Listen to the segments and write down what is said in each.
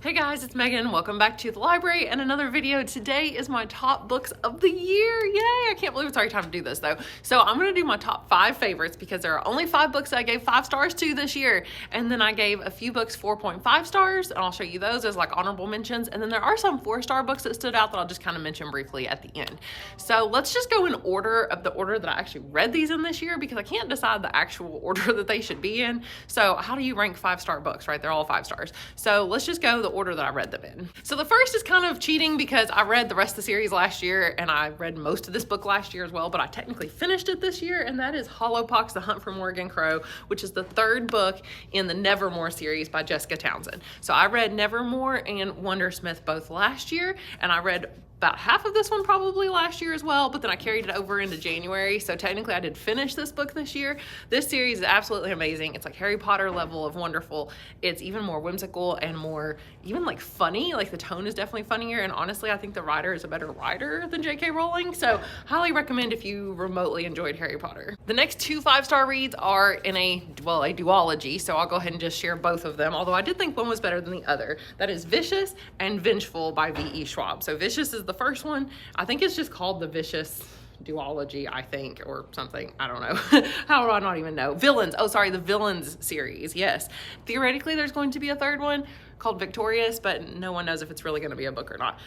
Hey guys, it's Megan. Welcome back to the library and another video. Today is my top books of the year. Yay! I can't believe it's already time to do this though. So I'm gonna do my top 5 favorites because there are only 5 books that I gave 5 stars to this year. And then I gave a few books 4.5 stars, and I'll show you those as like honorable mentions. And then there are some 4-star books that stood out that I'll just kind of mention briefly at the end. So let's just go in order of the order that I actually read these in this year because I can't decide the actual order that they should be in. So how do you rank 5-star books, right? They're all 5 stars. So let's just go the order that I read them in. So the first is kind of cheating because I read the rest of the series last year and I read most of this book last year as well, but I technically finished it this year, and that is Hollowpox: The Hunt for Morrigan Crow, which is the 3rd book in the Nevermore series by Jessica Townsend. So I read Nevermore and Wondersmith both last year, and I read about half of this one probably last year as well, but then I carried it over into January. So technically I did finish this book this year. This series is absolutely amazing. It's like Harry Potter level of wonderful. It's even more whimsical and more even like funny. Like the tone is definitely funnier. And honestly, I think the writer is a better writer than J.K. Rowling. So highly recommend if you remotely enjoyed Harry Potter. The next 2 5-star reads are in a duology. So I'll go ahead and just share both of them. Although I did think one was better than the other. That is Vicious and Vengeful by V.E. Schwab. So Vicious is the first one. I think it's just called the Vicious duology, I think, or something. I don't know. How do I not even know? Villains. Oh, sorry, the Villains series. Yes. Theoretically, there's going to be a 3rd one called Victorious, but no one knows if it's really going to be a book or not.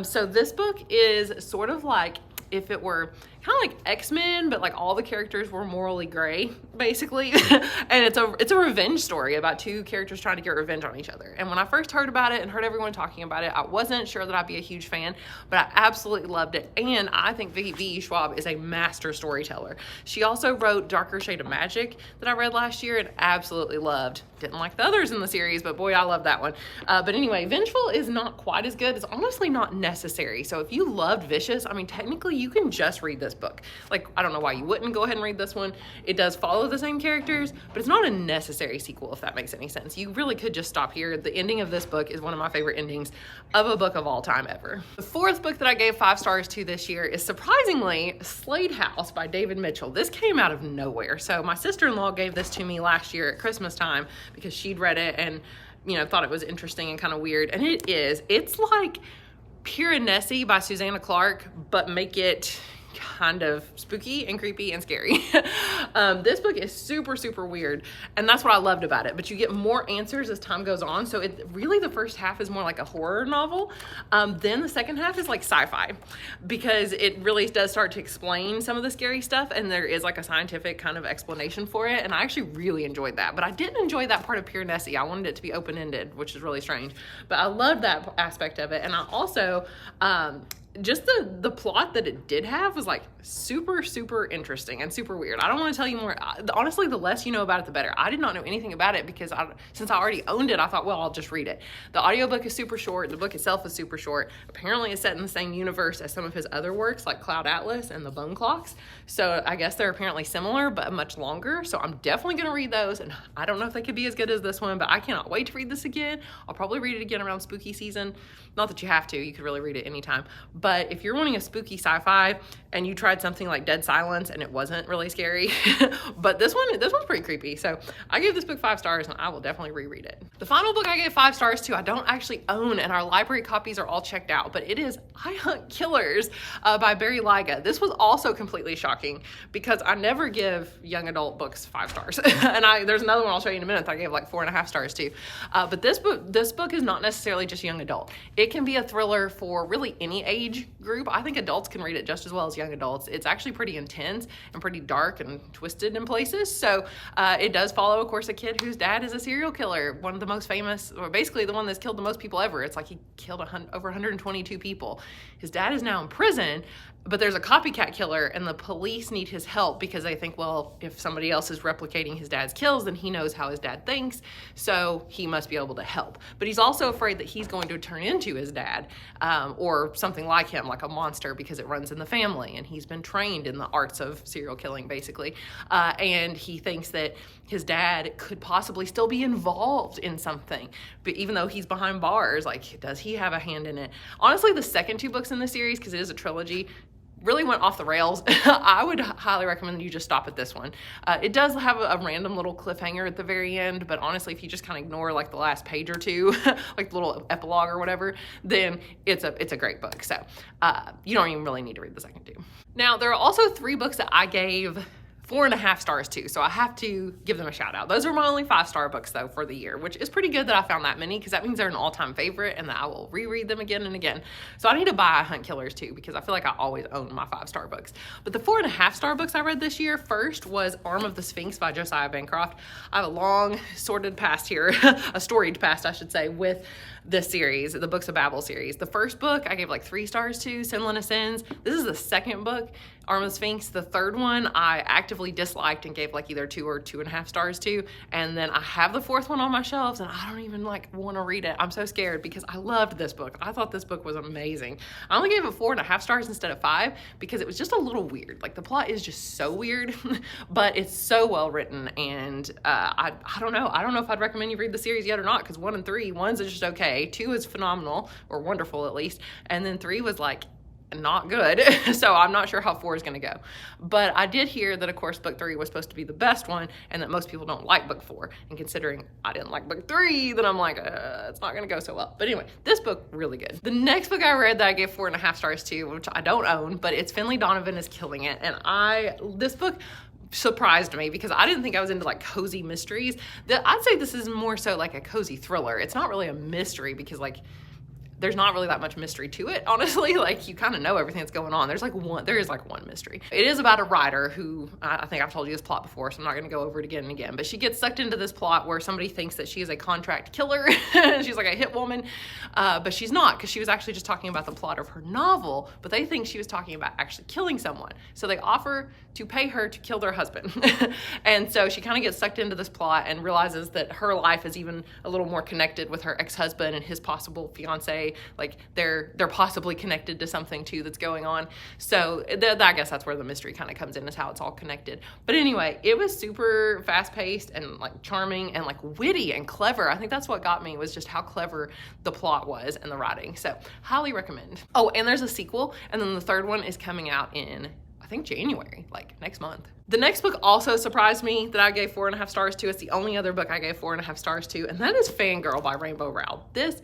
So this book is sort of like if it were kind of like X-Men, but like all the characters were morally gray, basically. And it's a revenge story about 2 characters trying to get revenge on each other. And when I first heard about it and heard everyone talking about it, I wasn't sure that I'd be a huge fan, but I absolutely loved it. And I think V.E. Schwab is a master storyteller. She also wrote Darker Shade of Magic that I read last year and absolutely loved. Didn't like the others in the series, but boy, I love that one. But anyway, Vengeful is not quite as good. It's honestly not necessary. So if you loved Vicious, I mean, technically you can just read this book. Like, I don't know why you wouldn't go ahead and read this one. It does follow the same characters, but it's not a necessary sequel, if that makes any sense. You really could just stop here. The ending of this book is one of my favorite endings of a book of all time ever. The 4th book that I gave 5 stars to this year is surprisingly Slade House by David Mitchell. This came out of nowhere. So my sister-in-law gave this to me last year at Christmas time because she'd read it and, you know, thought it was interesting and kind of weird. And it is. It's like Piranesi by Susanna Clarke, but make it kind of spooky and creepy and scary. This book is super, super weird, and that's what I loved about it. But you get more answers as time goes on. So it really, the first half is more like a horror novel. Then the second half is like sci-fi because it really does start to explain some of the scary stuff, and there is like a scientific kind of explanation for it. And I actually really enjoyed that. But I didn't enjoy that part of Piranesi. I wanted it to be open-ended, which is really strange. But I loved that aspect of it, and I also just the plot that it did have was like super, super interesting and super weird. I don't want to tell you more. Honestly, the less you know about it, the better. I did not know anything about it because since I already owned it, I thought, well, I'll just read it. The audiobook is super short. The book itself is super short. Apparently it's set in the same universe as some of his other works like Cloud Atlas and The Bone Clocks. So I guess they're apparently similar, but much longer. So I'm definitely going to read those. And I don't know if they could be as good as this one, but I cannot wait to read this again. I'll probably read it again around spooky season. Not that you have to, you could really read it anytime. But if you're wanting a spooky sci-fi and you tried something like Dead Silence and it wasn't really scary, but this one's pretty creepy. So I gave this book 5 stars and I will definitely reread it. The final book I gave 5 stars to, I don't actually own, and our library copies are all checked out, but it is I Hunt Killers by Barry Lyga. This was also completely shocking because I never give young adult books 5 stars. And there's another one I'll show you in a minute that I gave like 4.5 stars to. But this book is not necessarily just young adult. It can be a thriller for really any age group. I think adults can read it just as well as young adults. It's actually pretty intense and pretty dark and twisted in places. So it does follow, of course, a kid whose dad is a serial killer, one of the most famous, or basically the one that's killed the most people ever. It's like he killed over 122 people. His dad is now in prison, but there's a copycat killer and the police need his help because they think, well, if somebody else is replicating his dad's kills, then he knows how his dad thinks, so he must be able to help. But he's also afraid that he's going to turn into his dad or something like him, like a monster, because it runs in the family and he's been trained in the arts of serial killing, basically. And he thinks that his dad could possibly still be involved in something, but even though he's behind bars, like, does he have a hand in it? Honestly, the second 2 books in the series, because it is a trilogy, really went off the rails. I would highly recommend you just stop at this one. It does have a random little cliffhanger at the very end, but honestly, if you just kind of ignore like the last page or two, like the little epilogue or whatever, then it's a great book. So you don't even really need to read the second two. Now, there are also 3 books that I gave 4.5 stars to, so I have to give them a shout out. Those are my only 5-star books though for the year, which is pretty good that I found that many, because that means they're an all-time favorite and that I will reread them again and again. So I need to buy Hunt Killers too, because I feel like I always own my 5-star books. But the 4.5-star books I read this year, first was Arm of the Sphinx by Josiah Bancroft. I have a long sordid past here, a storied past I should say, with this series, the Books of Babel series. The first book I gave like 3 stars to, Sinless Sins. This is the second book, Arm of the Sphinx. The third one I actively disliked and gave like either 2 or 2.5 stars to. And then I have the 4th one on my shelves and I don't even like want to read it. I'm so scared because I loved this book. I thought this book was amazing. I only gave it 4.5 stars instead of 5 because it was just a little weird. Like the plot is just so weird, but it's so well written. And I don't know. I don't know if I'd recommend you read the series yet or not, because 1 and 3, 1's just okay. 2 is phenomenal, or wonderful at least. And then 3 was like not good. So I'm not sure how 4 is going to go. But I did hear that, of course, book 3 was supposed to be the best one and that most people don't like book 4. And considering I didn't like book 3, then I'm like, it's not going to go so well. But anyway, this book, really good. The next book I read that I gave 4.5 stars to, which I don't own, but it's Finlay Donovan is Killing It. And this book surprised me because I didn't think I was into like cozy mysteries. I'd say this is more so like a cozy thriller. It's not really a mystery because like there's not really that much mystery to it, honestly. Like you kind of know everything that's going on. There is like one mystery. It is about a writer who, I think I've told you this plot before, so I'm not gonna go over it again and again, but she gets sucked into this plot where somebody thinks that she is a contract killer. She's like a hit woman, but she's not, because she was actually just talking about the plot of her novel, but they think she was talking about actually killing someone. So they offer to pay her to kill their husband. And so she kind of gets sucked into this plot and realizes that her life is even a little more connected with her ex-husband and his possible fiance. Like they're possibly connected to something too that's going on. So I guess that's where the mystery kind of comes in, is how it's all connected. But anyway, it was super fast paced and like charming and like witty and clever. I think that's what got me, was just how clever the plot was and the writing. So highly recommend. Oh, and there's a sequel, and then the 3rd one is coming out in, I think, January, like next month. The next book also surprised me that I gave 4.5 stars to. It's the only other book I gave 4.5 stars to, and that is Fangirl by Rainbow Rowell. This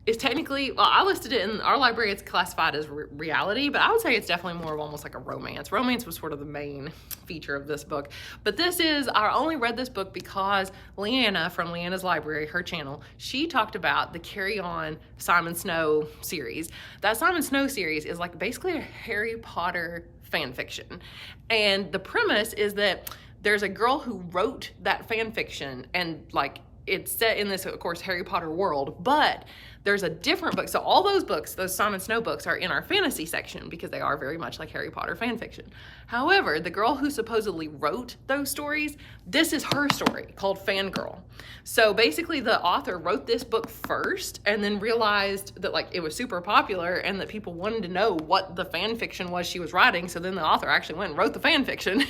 is technically, well, I listed it in our library, it's classified as reality, but I would say it's definitely more of almost like a romance. Romance was sort of the main feature of this book. But I only read this book because Leanna from Leanna's Library, her channel, she talked about the Carry On Simon Snow series. That Simon Snow series is like basically a Harry Potter fan fiction. And the premise is that there's a girl who wrote that fan fiction, and like it's set in this, of course, Harry Potter world, but there's a different book. So all those books, those Simon Snow books, are in our fantasy section because they are very much like Harry Potter fan fiction. However, the girl who supposedly wrote those stories, this is her story called Fangirl. So basically the author wrote this book first and then realized that like it was super popular and that people wanted to know what the fan fiction was she was writing. So then the author actually went and wrote the fan fiction.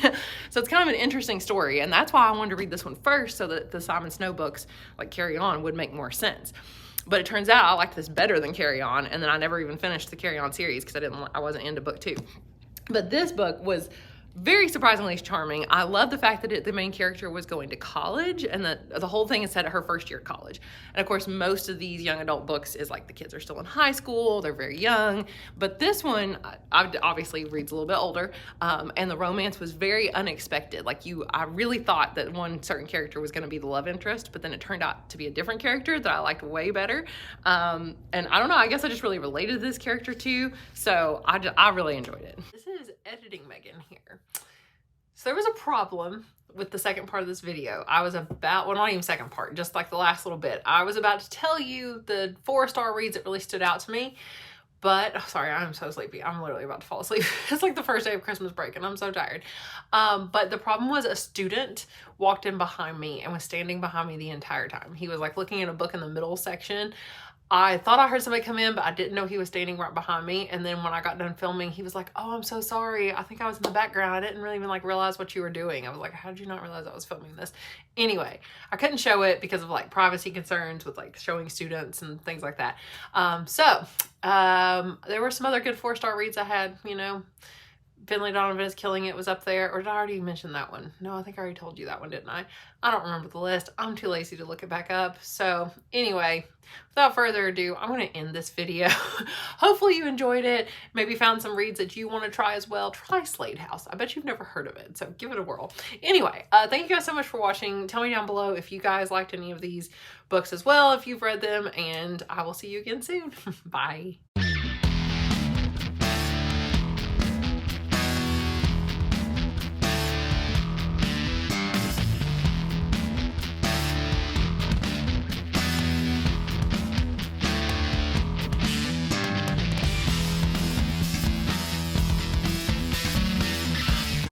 So it's kind of an interesting story. And that's why I wanted to read this one first, so that the Simon Snow books like Carry On would make more sense. But it turns out I liked this better than Carry On, and then I never even finished the Carry On series because I wasn't into book 2. But this book was very surprisingly charming. I love the fact that the main character was going to college, and that the whole thing is set at her first year of college. And of course, most of these young adult books is like the kids are still in high school, they're very young. But this one obviously reads a little bit older, and the romance was very unexpected. Like I really thought that one certain character was going to be the love interest, but then it turned out to be a different character that I liked way better. And I don't know, I guess I just really related to this character too. So I really enjoyed it. This is Editing Megan here. So there was a problem with the second part of this video. I was about, well, not even second part, just like the last little bit. I was about to tell you the 4-star reads that really stood out to me, but sorry, I'm so sleepy. I'm literally about to fall asleep. It's like the first day of Christmas break and I'm so tired. But the problem was a student walked in behind me and was standing behind me the entire time. He was like looking at a book in the middle section. I thought I heard somebody come in, but I didn't know he was standing right behind me. And then when I got done filming, he was like, "Oh, I'm so sorry. I think I was in the background. I didn't really even like realize what you were doing." I was like, "How did you not realize I was filming this?" Anyway, I couldn't show it because of like privacy concerns with like showing students and things like that. There were some other good 4-star reads I had, you know. Finley Donovan is Killing It was up there. Or did I already mention that one? No, I think I already told you that one, didn't I? I don't remember the list. I'm too lazy to look it back up. So anyway, without further ado, I'm going to end this video. Hopefully you enjoyed it. Maybe found some reads that you want to try as well. Try Slade House. I bet you've never heard of it, so give it a whirl. Anyway, thank you guys so much for watching. Tell me down below if you guys liked any of these books as well, if you've read them, and I will see you again soon. Bye.